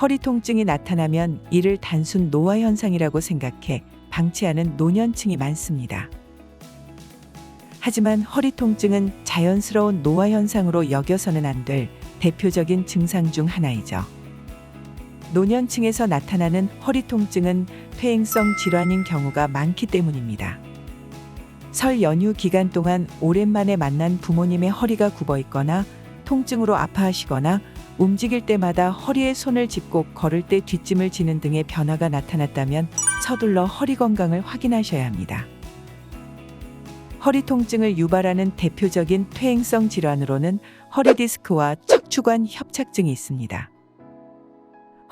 허리 통증이 나타나면 이를 단순 노화 현상이라고 생각해 방치하는 노년층이 많습니다. 하지만 허리 통증은 자연스러운 노화 현상으로 여겨서는 안 될 대표적인 증상 중 하나이죠. 노년층에서 나타나는 허리 통증은 퇴행성 질환인 경우가 많기 때문입니다. 설 연휴 기간 동안 오랜만에 만난 부모님의 허리가 굽어 있거나 통증으로 아파하시거나 움직일 때마다 허리에 손을 짚고 걸을 때 뒷짐을 지는 등의 변화가 나타났다면 서둘러 허리 건강을 확인하셔야 합니다. 허리 통증을 유발하는 대표적인 퇴행성 질환으로는 허리 디스크와 척추관 협착증이 있습니다.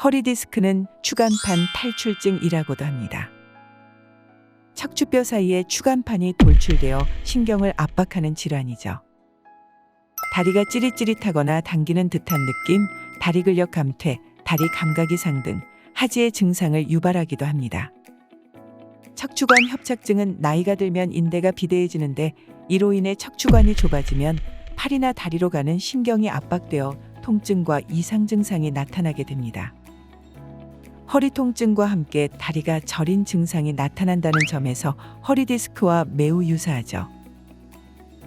허리 디스크는 추간판 탈출증이라고도 합니다. 척추뼈 사이에 추간판이 돌출되어 신경을 압박하는 질환이죠. 다리가 찌릿찌릿하거나 당기는 듯한 느낌, 다리 근력 감퇴, 다리 감각 이상 등 하지의 증상을 유발하기도 합니다. 척추관 협착증은 나이가 들면 인대가 비대해지는데 이로 인해 척추관이 좁아지면 팔이나 다리로 가는 신경이 압박되어 통증과 이상 증상이 나타나게 됩니다. 허리 통증과 함께 다리가 저린 증상이 나타난다는 점에서 허리 디스크와 매우 유사하죠.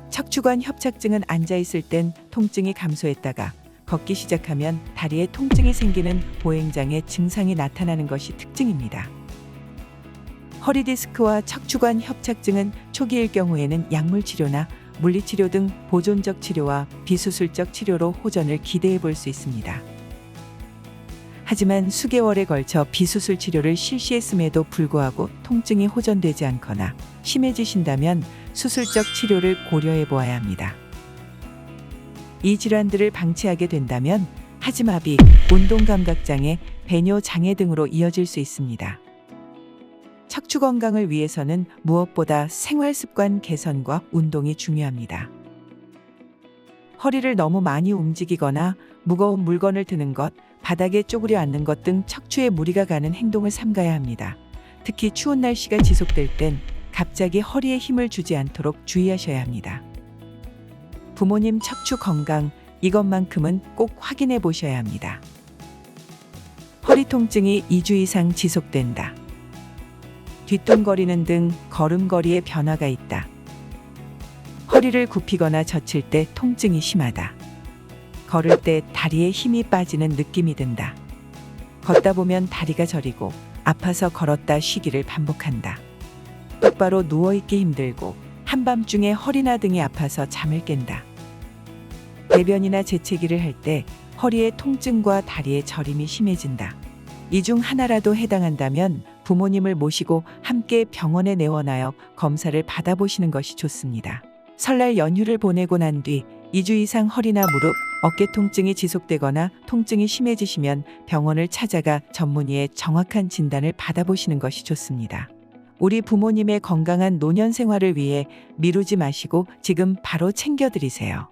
척추관 협착증은 앉아있을 땐 통증이 감소했다가 걷기 시작하면 다리에 통증이 생기는 보행장애 증상이 나타나는 것이 특징입니다. 허리 디스크와 척추관 협착증은 초기일 경우에는 약물 치료나 물리치료 등 보존적 치료와 비수술적 치료로 호전을 기대해 볼 수 있습니다. 하지만 수개월에 걸쳐 비수술 치료를 실시했음에도 불구하고 통증이 호전되지 않거나 심해지신다면 수술적 치료를 고려해 보아야 합니다. 이 질환들을 방치하게 된다면 하지마비, 운동감각장애, 배뇨장애 등으로 이어질 수 있습니다. 척추 건강을 위해서는 무엇보다 생활습관 개선과 운동이 중요합니다. 허리를 너무 많이 움직이거나 무거운 물건을 드는 것, 바닥에 쪼그려 앉는 것 등 척추에 무리가 가는 행동을 삼가야 합니다. 특히 추운 날씨가 지속될 땐 갑자기 허리에 힘을 주지 않도록 주의하셔야 합니다. 부모님 척추 건강, 이것만큼은 꼭 확인해 보셔야 합니다. 허리 통증이 2주 이상 지속된다. 뒤뚱거리는 등 걸음걸이에 변화가 있다. 허리를 굽히거나 젖힐 때 통증이 심하다. 걸을 때 다리에 힘이 빠지는 느낌이 든다. 걷다 보면 다리가 저리고 아파서 걸었다 쉬기를 반복한다. 똑바로 누워있기 힘들고 한밤중에 허리나 등이 아파서 잠을 깬다. 대변이나 재채기를 할 때 허리의 통증과 다리의 저림이 심해진다. 이 중 하나라도 해당한다면 부모님을 모시고 함께 병원에 내원하여 검사를 받아보시는 것이 좋습니다. 설날 연휴를 보내고 난 뒤 2주 이상 허리나 무릎, 어깨 통증이 지속되거나 통증이 심해지시면 병원을 찾아가 전문의의 정확한 진단을 받아보시는 것이 좋습니다. 우리 부모님의 건강한 노년 생활을 위해 미루지 마시고 지금 바로 챙겨드리세요.